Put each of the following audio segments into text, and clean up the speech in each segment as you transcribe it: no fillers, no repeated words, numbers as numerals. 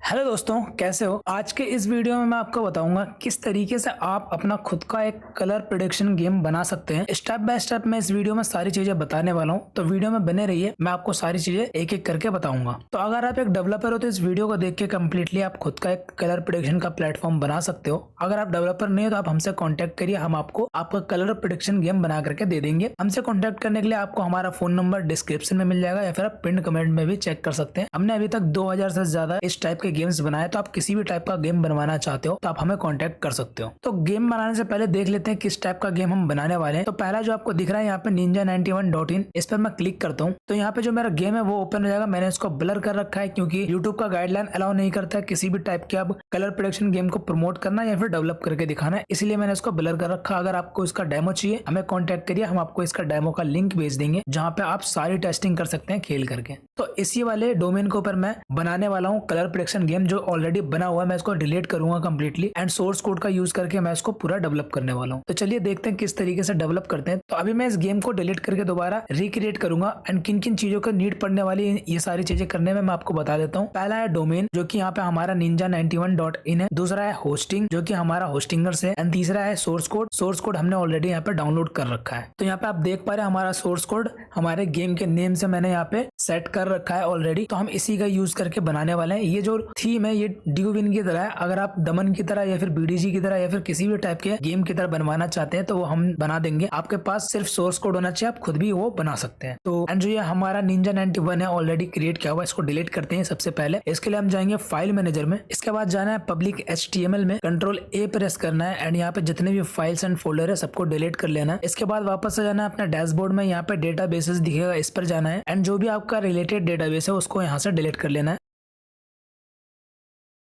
Hello दोस्तों, कैसे हो। आज के इस वीडियो में मैं आपको बताऊंगा किस तरीके से आप अपना खुद का एक कलर प्रेडिक्शन गेम बना सकते हैं। स्टेप बाय स्टेप मैं इस वीडियो में सारी चीजें बताने वाला हूं, तो वीडियो में बने रहिए। मैं आपको सारी चीजें एक एक करके बताऊंगा। तो अगर आप एक डेवलपर हो तो इस वीडियो को देख के कम्प्लीटली आप खुद का एक कलर प्रेडिक्शन का प्लेटफॉर्म बना सकते हो। अगर आप डेवलपर नहीं हो तो आप हमसे कॉन्टेक्ट करिए, हम आपको आपका कलर प्रेडिक्शन गेम बना करके दे देंगे। हमसे कॉन्टेक्ट करने के लिए आपको हमारा फोन नंबर डिस्क्रिप्शन में मिल जाएगा या फिर आप पिन कमेंट में भी चेक कर सकते हैं। हमने अभी तक 2000 से ज्यादा इस टाइप के गेम्स बनाए, तो आप किसी भी टाइप का गेम बनवाना चाहते हो तो आप हमें कांटेक्ट कर सकते हो। तो गेम बनाने से पहले देख लेते हैं किस टाइप का गेम हम बनाने वाले हैं। तो पहला जो आपको दिख रहा है यहाँ पे ninja91.in, इस पर मैं क्लिक करता हूँ तो यहाँ पे जो मेरा गेम है वो ओपन हो जाएगा। मैंने इसको ब्लर कर रखा है क्योंकि यूट्यूब का गाइडलाइन अलाउ नहीं करता है किसी भी टाइप के आप कलर प्रोडक्शन गेम को प्रमोट करना या फिर डेवलप करके दिखाना है, इसलिए मैंने इसको ब्लर कर रखा। अगर आपको इसका डेमो चाहिए हमें कॉन्टेक्ट करिए, हम आपको इसका डेमो का लिंक भेज देंगे जहाँ पे आप सारी टेस्टिंग कर सकते हैं खेल करके। तो इसी वाले डोमेन के ऊपर मैं बनाने वाला हूँ कलर प्रोडक्शन गेम जो ऑलरेडी बना हुआ है। मैं इसको डिलीट करूंगा कंप्लीटली एंड सोर्स कोड का यूज करके मैं इसको पूरा डेवलप करने वाला हूँ। तो चलिए देखते हैं किस तरीके से डेवलप करते हैं। तो अभी मैं इस गेम को डिलीट करके दोबारा रिक्रिएट करूंगा एंड किन किन चीजों का नीड पड़ने वाली ये सारी चीजें करने में मैं आपको बता देता हूँ। पहला है डोमेन जो कि यहाँ पे हमारा ninja91.in है। दूसरा है होस्टिंग जो कि हमारा होस्टिंगर से, एंड तीसरा है सोर्स कोड। सोर्स कोड हमने ऑलरेडी यहाँ पे डाउनलोड कर रखा है। तो यहाँ पे आप देख पा रहे हैं हमारा सोर्स कोड हमारे गेम के नेम से मैंने यहाँ पे सेट कर रखा है ऑलरेडी। तो हम इसी का यूज करके बनाने वाले हैं। ये जो थीम है ये ड्यूविन की तरह है। अगर आप दमन की तरह या फिर बीडीजी की तरह या फिर किसी भी टाइप के गेम की तरह बनवाना चाहते हैं तो वो हम बना देंगे। आपके पास सिर्फ सोर्स कोड होना चाहिए, आप खुद भी वो बना सकते हैं। तो एंड जो ये हमारा ninja91 है ऑलरेडी क्रिएट किया हुआ, इसको डिलीट करते हैं। सबसे पहले इसके लिए हम जाएंगे फाइल मैनेजर में। इसके बाद जाना है पब्लिक HTML में, कंट्रोल A प्रेस करना है एंड यहाँ पे जितने भी फाइल्स एंड फोल्डर है सबको डिलीट कर लेना है। इसके बाद वापस से जाना है अपना डैशबोर्ड में, यहाँ पे डेटाबेसेस दिखेगा इस पर जाना है एंड जो भी आपका रिलेटेड डेटाबेस है उसको यहाँ से डिलीट कर लेना है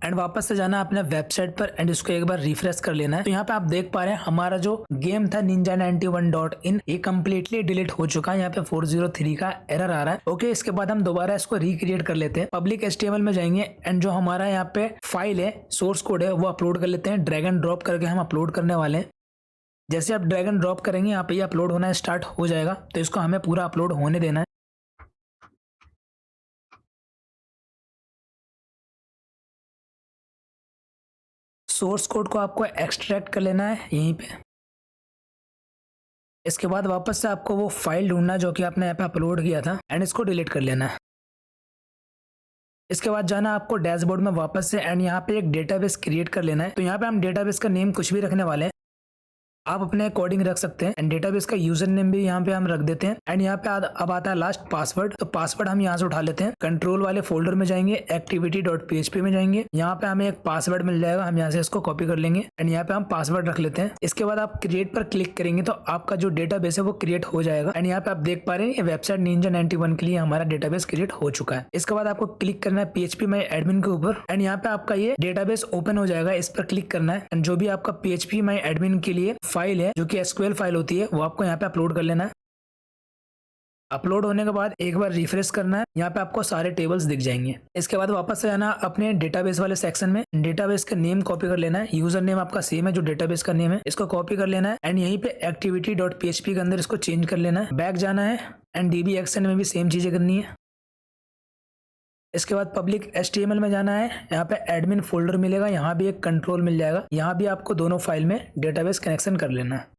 एंड वापस से जाना अपने वेबसाइट पर एंड इसको एक बार रिफ्रेश कर लेना है। तो यहाँ पे आप देख पा रहे हैं हमारा जो गेम था ninja91.in ये कम्प्लीटली डिलीट हो चुका है। यहाँ पे 403 का एरर आ रहा है। ओके, इसके बाद हम दोबारा इसको रिक्रिएट कर लेते हैं। पब्लिक HTML में जाएंगे एंड जो हमारा यहाँ पे फाइल है सोर्स कोड है वो अपलोड कर लेते हैं। ड्रैग एंड ड्रॉप करके हम अपलोड करने वाले हैं। जैसे आप ड्रैग एंड ड्रॉप करेंगे यहाँ पे ये अपलोड होना स्टार्ट हो जाएगा, तो इसको हमें पूरा अपलोड होने देना है। सोर्स कोड को आपको एक्सट्रैक्ट कर लेना है यहीं पे। इसके बाद वापस से आपको वो फाइल ढूंढना है जो कि आपने यहाँ पे अपलोड किया था एंड इसको डिलीट कर लेना है। इसके बाद जाना आपको डैशबोर्ड में वापस से एंड यहाँ पे एक डेटाबेस क्रिएट कर लेना है। तो यहाँ पे हम डेटाबेस का नेम कुछ भी रखने वाले हैं, आप अपने अकॉर्डिंग रख सकते हैं एंड डेटाबेस का यूजर नेम भी यहाँ पे हम रख देते हैं एंड यहाँ पे अब आता है लास्ट पासवर्ड। तो पासवर्ड हम यहाँ से उठा लेते हैं। कंट्रोल वाले फोल्डर में जाएंगे, एक्टिविटी.php में जाएंगे, यहाँ पे हमें एक पासवर्ड मिल जाएगा, हम यहाँ से इसको कॉपी कर लेंगे एंड यहाँ पे हम पासवर्ड रख लेते हैं। इसके बाद आप क्रिएट पर क्लिक करेंगे तो आपका जो डेटाबेस है वो क्रिएट हो जाएगा एंड यहाँ पे आप देख पा रहे हैं वेबसाइट ninja91 के लिए हमारा डेटाबेस क्रिएट हो चुका है। इसके बाद आपको क्लिक करना है PHP माई एडमिन के ऊपर एंड यहाँ पे आपका ये डेटाबेस ओपन हो जाएगा। इस पर क्लिक करना है एंड जो भी आपका PHP माई एडमिन के लिए फाइल है जो कि SQL फाइल होती है वो आपको यहाँ पे अपलोड कर लेना है। अपलोड होने के बाद एक बार रिफ्रेश करना है, यहाँ पे आपको सारे टेबल्स दिख जाएंगे। इसके बाद वापस से जाना अपने डेटाबेस वाले सेक्शन में, डेटाबेस का नेम कॉपी कर लेना है। यूजर नेम आपका सेम है जो डेटाबेस का नेम है, इसको कॉपी कर लेना है एंड यहीं पे एक्टिविटी.php के अंदर इसको चेंज कर लेना है। बैक जाना है एंड DB एक्शन में भी सेम चीजें करनी है। इसके बाद पब्लिक HTML में जाना है, यहाँ पे एडमिन फोल्डर मिलेगा, यहाँ भी एक कंट्रोल मिल जाएगा, यहाँ भी आपको दोनों फाइल में डेटाबेस कनेक्शन कर लेना है।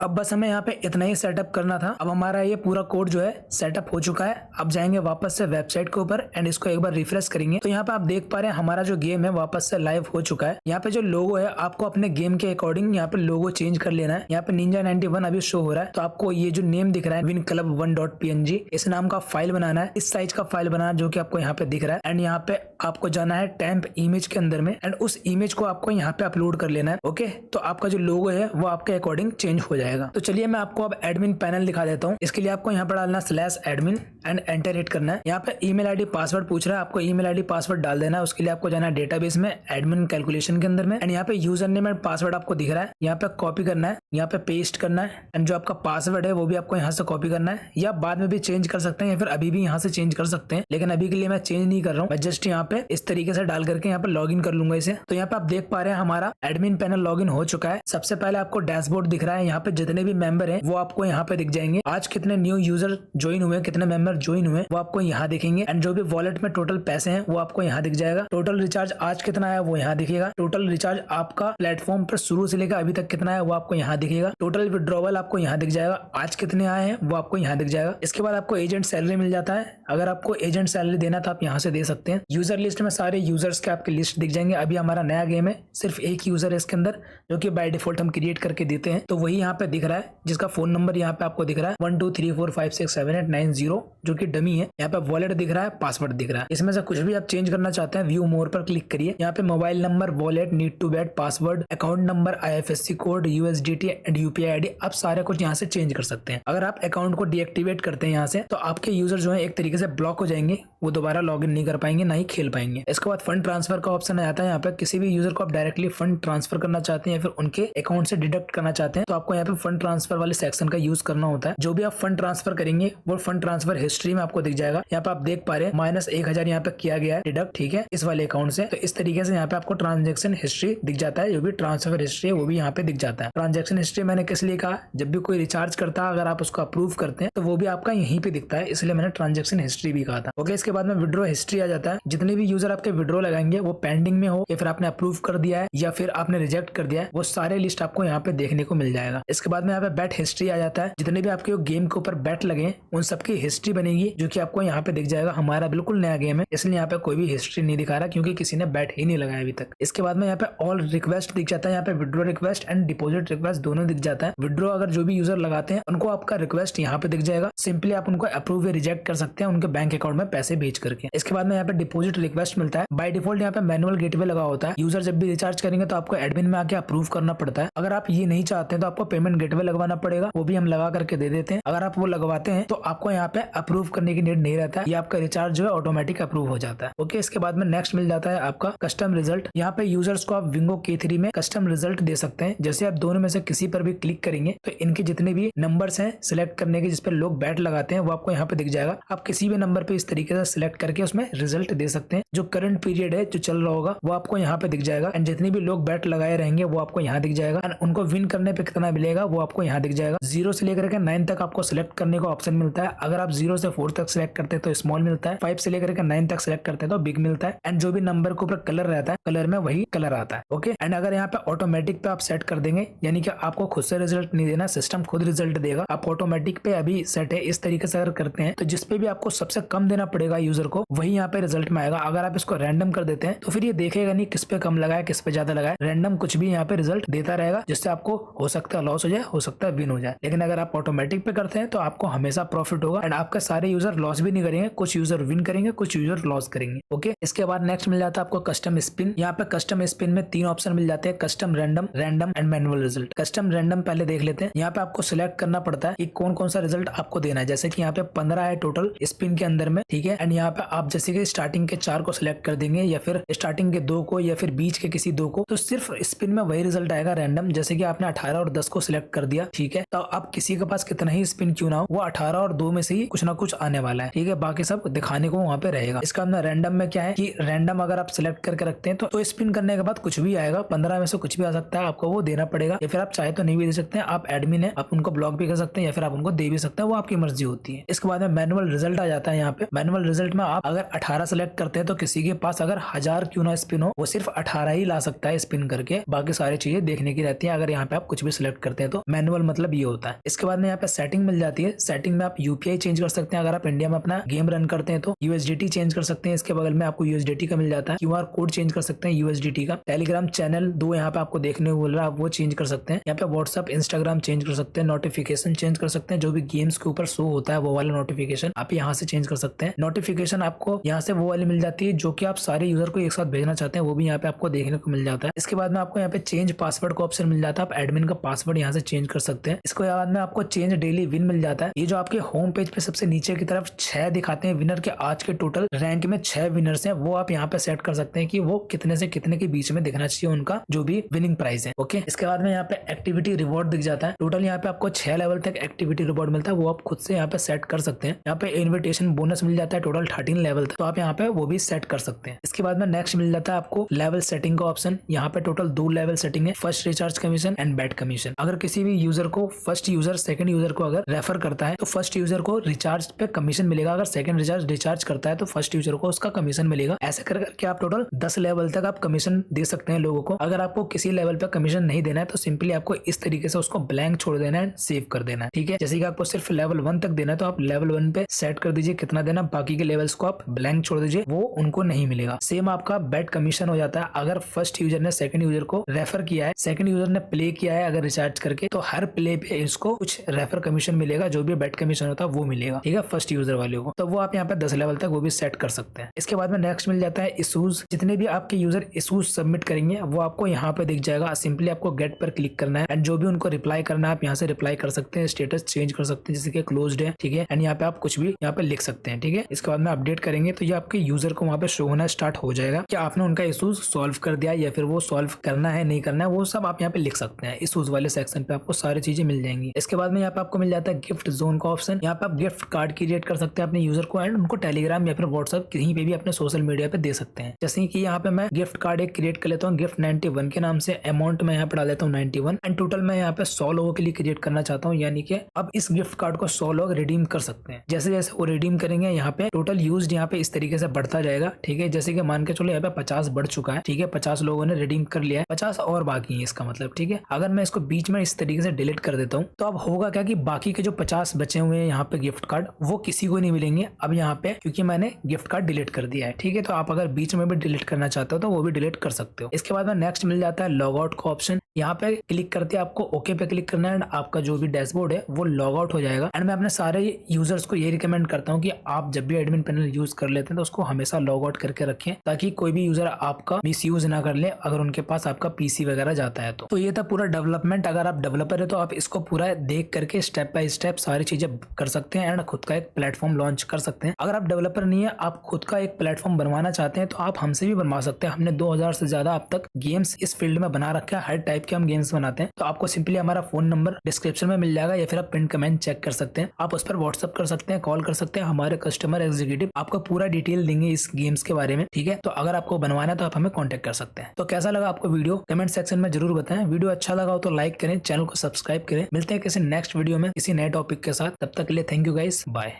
अब बस हमें यहाँ पे इतना ही सेटअप करना था। अब हमारा ये पूरा कोड जो है सेटअप हो चुका है। अब जाएंगे वापस से वेबसाइट के ऊपर एंड इसको एक बार रिफ्रेश करेंगे तो यहाँ पे आप देख पा रहे हैं हमारा जो गेम है वापस से लाइव हो चुका है। यहाँ पे जो लोगो है आपको अपने गेम के अकॉर्डिंग यहाँ पे लोगो चेंज कर लेना है। यहाँ पे ninja91 अभी शो हो रहा है, तो आपको ये जो नेम दिख रहा है winclub1.png इस नाम का फाइल बनाना है, इस साइज का फाइल बनाना जो कि आपको यहाँ पे दिख रहा है एंड यहाँ पे आपको जाना है टेम्प इमेज के अंदर में एंड उस इमेज को आपको यहाँ पे अपलोड कर लेना है। ओके, तो आपका जो लोगो है वो आपके अकॉर्डिंग चेंज हो जाएगा। तो चलिए मैं आपको अब एडमिन पैनल दिखा देता हूँ। इसके लिए आपको यहाँ पर डालना /admin एंड एंटर हिट करना है। यहाँ पे ईमेल आईडी पासवर्ड पूछ रहा है, आपको ईमेल आईडी पासवर्ड डाल देना है। उसके लिए आपको जाना है डेटाबेस में, एडमिन कैलकुलेशन के अंदर में एंड यहाँ पे यूजर नेम एंड पासवर्ड आपको दिख रहा है, यहाँ पे कॉपी करना है, यहाँ पे पेस्ट करना है एंड जो आपका पासवर्ड है वो भी आपको यहाँ से कॉपी करना है, या बाद में भी चेंज कर सकते हैं या फिर अभी भी यहाँ से चेंज कर सकते हैं, लेकिन अभी के लिए मैं चेंज नहीं कर रहा हूँ। मैं जस्ट यहाँ पे इस तरीके से डाल करके यहाँ पे लॉग इन कर लूंगा इसे। तो यहाँ पे आप देख पा रहे हैं हमारा एडमिन पैनल लॉग इन हो चुका है। सबसे पहले आपको डैशबोर्ड दिख रहा है, यहाँ पे जितने भी मेंबर हैं वो आपको यहाँ पे दिख जाएंगे। आज कितने न्यू यूजर ज्वाइन हुए, कितने मेंबर कस्टमर ज्वाइन हुए वो आपको यहाँ दिखेंगे एंड जो भी वॉलेट में टोटल पैसे हैं वो आपको यहाँ दिख जाएगा। टोटल रिचार्ज आज कितना है वो यहाँ दिखेगा। टोटल रिचार्ज आपका प्लेटफॉर्म पर शुरू से लेकर अभी तक कितना है वो आपको यहाँ दिखेगा। टोटल विड्रॉवल आपको यहाँ दिख जाएगा, आज कितने आए हैं वो आपको यहाँ दिख जाएगा। इसके बाद आपको एजेंट सैलरी मिल जाता है। अगर आपको एजेंट सैलरी देना तो आप यहाँ से दे सकते हैं। यूजर लिस्ट में सारे यूजर्स के आपके लिस्ट दिख जाएंगे। अभी हमारा नया गेम है, सिर्फ एक यूजर है इसके अंदर जो कि बाय डिफॉल्ट हम क्रिएट करके देते हैं, तो वही यहाँ पे दिख रहा है जिसका फोन नंबर यहाँ पे आपको दिख रहा है 1234567890 जो कि डमी है। यहाँ पे वॉलेट दिख रहा है, पासवर्ड दिख रहा है। इसमें से कुछ भी आप चेंज करना चाहते हैं व्यू मोर पर क्लिक करिए। यहाँ पे mobile number, wallet, need to bet, password, account number, IFSC code, USDT and UPI ID आप सारे कुछ यहाँ से चेंज कर सकते हैं। अगर आप अकाउंट को डीएक्टिवेट करते हैं यहाँ से तो आपके यूजर जो है एक तरीके से ब्लॉक हो जाएंगे, वो दोबारा लॉगिन नहीं कर पाएंगे, ना ही खेल पाएंगे। इसके बाद फंड ट्रांसफर का ऑप्शन आ जाता है। यहाँ पे किसी भी यूजर को आप डायरेक्टली फंड ट्रांसफर करना चाहते हैं या फिर उनके अकाउंट से डिडक्ट करना चाहते हैं तो आपको यहाँ पे फंड ट्रांसफर वाले सेक्शन का यूज करना होता है। जो भी आप फंड ट्रांसफर करेंगे वो फंड ट्रांसफर हिस्ट्री में आपको दिख जाएगा। यहाँ पे आप देख पा रहे हैं -1000 यहाँ पे किया गया है डिडक्ट, ठीक है, इस वाले अकाउंट से। तो इस तरीके से यहाँ पे आपको ट्रांजेक्शन हिस्ट्री दिख जाता है। जो भी ट्रांसफर हिस्ट्री है वो भी यहाँ पे दिख जाता है। ट्रांजेक्शन हिस्ट्री मैंने किस लिए कहा, जब भी कोई रिचार्ज करता है अगर आप उसको अप्रूव करते हैं तो वो भी आपका यहीं पे दिखता है, इसलिए मैंने ट्रांजेक्शन हिस्ट्री भी कहा था। ओके, इसके बाद में विड्रॉ हिस्ट्री आ जाता है। जितने भी यूजर आपके विड्रॉ लगाएंगे वो पेंडिंग में हो या फिर आपने अप्रूव कर दिया है या फिर आपने रिजेक्ट कर दिया है, वो सारे लिस्ट आपको यहाँ पे देखने को मिल जाएगा। इसके बाद में यहाँ पे बैट हिस्ट्री आ जाता है। जितने भी आपके गेम के ऊपर बैट लगे उन सबकी हिस्ट्री बनेगी जो कि आपको यहाँ पे दिख जाएगा। हमारा बिल्कुल नया गेम है इसलिए यहाँ पे कोई भी हिस्ट्री नहीं दिखा रहा क्योंकि किसी ने बैट ही नहीं लगाया अभी तक। इसके बाद में यहाँ पे ऑल रिक्वेस्ट दिख जाता है। यहाँ पे withdraw request and deposit request दोनों दिख जाता है। विड्रॉ अगर जो भी यूजर लगाते हैं उनको आपका रिक्वेस्ट यहाँ पे दिख जाएगा। सिंपली आप उनको अप्रूव या रिजेक्ट कर सकते हैं उनके बैंक अकाउंट में पैसे भेज करके। इसके बाद में यहाँ पे डिपॉजिट रिक्वेस्ट मिलता है। बाय डिफॉल्ट यहाँ पे मैनुअल गेटवे लगा होता है। यूजर जब भी रिचार्ज करेंगे तो आपको एडमिन में आके अप्रूव करना पड़ता है। अगर आप ये नहीं चाहते हैं तो आपको पेमेंट गेटवे लगवाना पड़ेगा, वो भी हम लगा करके दे देते हैं। अगर आप वो लगवाते हैं तो आपको यहाँ पे अप्रूव करने की नीड नहीं रहता है, ये आपका रिचार्ज जो है ऑटोमेटिक अप्रूव हो जाता है। ओके, इसके बाद में नेक्स्ट मिल जाता है आपका कस्टम रिजल्ट। यहाँ पे यूजर्स को आप विंगो K3 में कस्टम रिजल्ट दे सकते हैं। जैसे आप दोनों में से किसी पर भी क्लिक करेंगे तो इनके जितने भी नंबर्स हैं सिलेक्ट करने के, जिसपे लोग बैट लगाते हैं, वो आपको यहाँ पे दिख जाएगा। आप किसी भी नंबर पे इस तरीके से सिलेक्ट करके उसमें रिजल्ट दे सकते हैं। जो करंट पीरियड है जो चल रहा होगा वो आपको यहाँ पे दिख जाएगा एंड जितने भी लोग बैट लगाए रहेंगे वो आपको यहाँ दिख जाएगा एंड उनको विन करने पे कितना मिलेगा वो आपको यहाँ दिख जाएगा। 0 से लेकर के 9 तक आपको सिलेक्ट करने का ऑप्शन मिलता है। अगर आप 0 से 4 तक सिलेक्ट करते हैं तो स्मॉल मिलता है, 5 से लेकर के 9 तक सिलेक्ट करते हैं तो बिग मिलता है एंड जो भी नंबर के ऊपर कलर रहता है कलर में वही कलर आता है। ओके, एंड अगर यहाँ पे ऑटोमेटिक पे आप सेट कर देंगे, यानी कि आपको खुद से रिजल्ट नहीं देना, सिस्टम खुद रिजल्ट देगा। आप ऑटोमेटिक पे अभी सेट है, इस तरीके से अगर करते हैं तो जिसपे भी आपको सबसे कम देना पड़ेगा यूजर को वही यहाँ पे रिजल्ट में आएगा। अगर आप इसको रैंडम कर देते हैं तो फिर ये देखेगा नहीं किस पे कम लगाया किस पे ज्यादा लगाया, रैंडम कुछ भी यहाँ पे रिजल्ट देता रहेगा, जिससे आपको हो सकता है लॉस हो जाए, हो सकता है विन हो जाए। लेकिन अगर आप ऑटोमेटिक पे करते हैं तो आपको हमेशा प्रॉफिट होगा एंड आपके सारे यूजर लॉस भी नहीं करेंगे, कुछ यूजर विन करेंगे, कुछ यूजर लॉस करेंगे। ओके, इसके बाद नेक्स्ट मिल जाता है आपको कस्टम स्पिन। यहाँ पे कस्टम स्पिन में 3 ऑप्शन मिल जाते हैं, custom random, random and manual result. Custom random पहले देख लेते हैं। यहाँ पे आपको सिलेक्ट करना पड़ता है कि कौन कौन सा रिजल्ट आपको देना है। जैसे कि यहाँ पे 15 है टोटल स्पिन के अंदर में, ठीक है, एंड यहाँ पे आप जैसे कि स्टार्टिंग के 4 को सिलेक्ट कर देंगे या फिर स्टार्टिंग के 2 को या फिर बीच के किसी 2 को, तो सिर्फ स्पिन में वही रिजल्ट आएगा रैंडम। जैसे कि आपने 18 और 10 को सिलेक्ट कर दिया, ठीक है, तो आप किसी के पास कितना ही स्पिन क्यों ना हो, वो 18 और 2 में से ही कुछ ना कुछ आने वाला है, ठीक है, बाकी सब दिखाने को वहाँ पे रहेगा। इसका अपना रैंडम में क्या है कि रैंडम अगर आप सिलेक्ट करके रखते हैं तो स्पिन करने के बाद कुछ भी आएगा, 15 में से कुछ भी आ सकता है, आपको वो देना पड़ेगा या फिर आप चाहे तो नहीं भी दे सकते हैं। आप एडमिन है, आप उनको ब्लॉक भी कर सकते हैं या फिर आप उनको दे भी सकते हैं, वो आपकी मर्जी होती है। इसके बाद में मैनुअल रिजल्ट आ जाता है। यहाँ पे मैनुअल रिजल्ट में आप अगर 18 सेलेक्ट करते हैं तो किसी के पास अगर 1000 क्यों ना स्पिन हो, वो सिर्फ 18 ही ला सकता है स्पिन करके, बाकी सारी चीजें देखने की रहती है। अगर यहाँ पे आप कुछ भी सिलेक्ट करते हैं तो मैनुअल मतलब ये होता है। इसके बाद में यहाँ पे सेटिंग मिल जाती है। सेटिंग में आप UPI चेंज कर सकते हैं। अगर आप इंडिया में अपना गेम रन करते हैं तो USDT चेंज कर सकते हैं। इसके बगल में आपको USDT का मिल जाता है। QR कोड चेंज कर सकते हैं USDT का। टेलीग्राम चैनल 2 यहाँ पे आपको देखने को मिल रहा है, आप वो चेंज कर सकते हैं। यहाँ पे व्हाट्सअप, इंस्टाग्राम चेंज कर सकते हैं। नोटिफिकेशन चेंज कर सकते हैं, जो भी गेम्स के ऊपर शो होता है वो वाला नोटिफिकेशन आप यहाँ से चेंज कर सकते हैं। नोटिफिकेशन आपको यहाँ से वो वाली मिल जाती है जो कि आप सारे यूजर को एक साथ भेजना चाहते हैं, वो भी यहाँ पे आपको देखने को मिल जाता है। इसके बाद में आपको यहाँ पे चेंज पासवर्ड का ऑप्शन मिल जाता है। आप एडमिन का पासवर्ड यहाँ से चेंज कर सकते हैं। इसके बाद में आपको चेंज डेली विन मिल जाता है। ये जो आपके होम पेज पे सबसे नीचे की तरफ 6 दिखाते हैं विनर के, आज के टोटल रैंक में 6 विनर्स हैं, वो आप यहाँ पे सेट कर सकते हैं कि वो कितने से कितने के बीच में दिखना चाहिए उनका जो भी विनिंग प्राइस है। ओके, इसके बाद में यहाँ पे एक्टिविटी रिवॉर्ड दिख जाता है। टोटल यहाँ पे आपको 6 लेवल तक एक्टिविटी रिवॉर्ड मिलता है, वो आप खुद से यहाँ पे सेट कर सकते हैं। यहाँ पे इन्विटेशन बोनस मिल जाता है टोटल 13 लेवल था, तो आप यहाँ पे वो भी सेट कर सकते हैं। इसके बाद में नेक्स्ट मिल जाता है आपको लेवल सेटिंग का ऑप्शन। यहाँ पे टोटल 2 लेवल सेटिंग है, first recharge commission and bet commission. अगर किसी भी यूजर को फर्स्ट यूजर सेकंड यूजर को अगर रेफर करता है तो फर्स्ट यूजर को रिचार्ज पे कमीशन मिलेगा, अगर सेकंड रिचार्ज करता है तो फर्स्ट यूजर को उसका कमीशन मिलेगा। ऐसे करके आप टोटल 10 लेवल तक आप कमीशन दे सकते हैं लोगों को। अगर आपको किसी लेवल पे कमीशन नहीं देना है तो सिंपली आपको इस तरीके से उसको ब्लैंक छोड़ देना है, सेव कर देना है, ठीक है। जैसे कि आपको सिर्फ लेवल 1 तक देना है तो आप लेवल 1 पे सेट कर दीजिए कितना देना, बाकी के लेवल्स को आप ब्लैंक छोड़ दीजिए, वो उनको नहीं मिलेगा। सेम आपका बेट कमीशन हो जाता है। अगर फर्स्ट यूजर ने सेकंड यूजर को रेफर किया है, सेकंड यूजर ने प्ले किया है अगर रिचार्ज करके, तो हर प्ले पे इसको कुछ रेफर कमीशन मिलेगा, जो भी बेट कमीशन होता है वो मिलेगा, ठीक है, फर्स्ट यूजर वाले को। तो वो आप यहाँ पे 10 लेवल तक वो भी सेट कर सकते हैं। इसके बाद में नेक्स्ट मिल जाता है इशूज। जितने भी आपके यूजर इशूज सबमिट करेंगे वो आपको यहाँ पे दिख जाएगा। सिंपली आपको गेट पर क्लिक करना है एंड जो भी उनको रिप्लाई करना है आप यहाँ से रिप्लाई कर सकते हैं, स्टेटस चेंज कर सकते हैं, जैसे कि क्लोज्ड है, ठीक है, एंड यहाँ पे आप कुछ भी यहाँ पे लिख सकते हैं, ठीक है। इसके बाद में अपडेट करेंगे तो ये आपके यूजर को वहाँ पे शो होना स्टार्ट हो जाएगा कि आपने उनका इशूज सॉल्व कर दिया या फिर वो सॉल्व करना है नहीं करना है, वो सब आप यहाँ पे लिख सकते हैं। इशूज वाले सेक्शन पे आपको सारी चीजें मिल जाएंगी। इसके बाद में यहाँ पे आपको मिल जाता है गिफ्ट जोन का ऑप्शन। यहाँ पे आप गिफ्ट कार्ड क्रिएट कर सकते हैं अपने यूजर को एंड उनको टेलीग्राम या फिर व्हाट्सएप कहीं पे भी अपने सोशल मीडिया पे दे सकते हैं। जैसे कि यहाँ पे मैं गिफ्ट कार्ड एक क्रिएट कर लेता हूँ गिफ्ट 91 के नाम से। अमाउंट मैं यहाँ पे डाल देता हूँ 91 एंड टोटल मैं यहाँ पे 100 लोगों के लिए क्रिएट करना चाहता हूँ, यानी कि अब इस गिफ्ट कार्ड को 100 लोग रिडीम कर सकते हैं। जैसे जैसे वो रिडीम करेंगे यहाँ पे टोटल यूज यहाँ पे इस तरीके से बढ़ता जाएगा, ठीक है। जैसे कि मान के चलो यहाँ पे 50 बढ़ चुका है, ठीक है, 50 लोगों ने रिडीम कर लिया है, 50 और बाकी है इसका मतलब, ठीक है। अगर मैं इसको बीच में इस तरीके से डिलीट कर देता हूँ तो अब होगा क्या कि बाकी के जो 50 बचे हुए हैं यहाँ पे गिफ्ट कार्ड वो किसी को नहीं मिलेंगे अब यहाँ पे, क्योंकि मैंने गिफ्ट कार्ड डिलीट कर दिया है, ठीक है। तो आप अगर बीच में भी डिलीट करना चाहते हो तो वो भी डिलीट कर सकते हो। इसके बाद में नेक्स्ट मिल जाता है लॉग आउट का ऑप्शन। यहाँ पे क्लिक करते आपको ओके पे क्लिक करना है एंड आपका जो भी डैशबोर्ड है वो लॉग आउट हो जाएगा। एंड मैं अपने सारे यूजर्स को ये रिकमेंड करता हूँ कि आप जब भी एडमिन पैनल यूज कर लेते हैं तो उसको हमेशा लॉग आउट करके रखें, ताकि कोई भी यूजर आपका मिस यूज ना कर ले अगर उनके पास आपका पीसी वगैरह जाता है तो ये था पूरा डेवलपमेंट। अगर आप डेवलपर है तो आप इसको पूरा देख करके स्टेप बाय स्टेप सारी चीजें कर सकते हैं एंड खुद का एक प्लेटफॉर्म लॉन्च कर सकते हैं। अगर आप डेवलपर नहीं है, आप खुद का एक प्लेटफॉर्म बनवाना चाहते हैं तो आप हमसे भी बनवा सकते हैं। हमने 2000 से ज्यादा अब तक गेम्स इस फील्ड में बना रखा है, हर टाइप के हम गेम्स बनाते हैं। तो आपको सिंपली हमारा फोन नंबर डिस्क्रिप्शन में मिल जाएगा या फिर आप पिन कमेंट चेक कर सकते हैं, आप उस पर व्हाट्सअप कर सकते हैं, कॉल कर सकते हैं। हमारे कस्टमर एग्जीक्यूटिव आपको पूरा डिटेल देंगे इस गेम्स के बारे में, ठीक है। तो अगर आपको बनवाना है तो आप हमें कॉन्टेक्ट कर सकते हैं। तो कैसा लगा आपको वीडियो कमेंट सेक्शन में जरूर बताएं। वीडियो अच्छा लगा हो तो लाइक करें, चैनल को सब्सक्राइब करें। मिलते हैं किसी नेक्स्ट वीडियो में किसी नए टॉपिक के साथ, तब तक के लिए थैंक यू गाइस, बाय।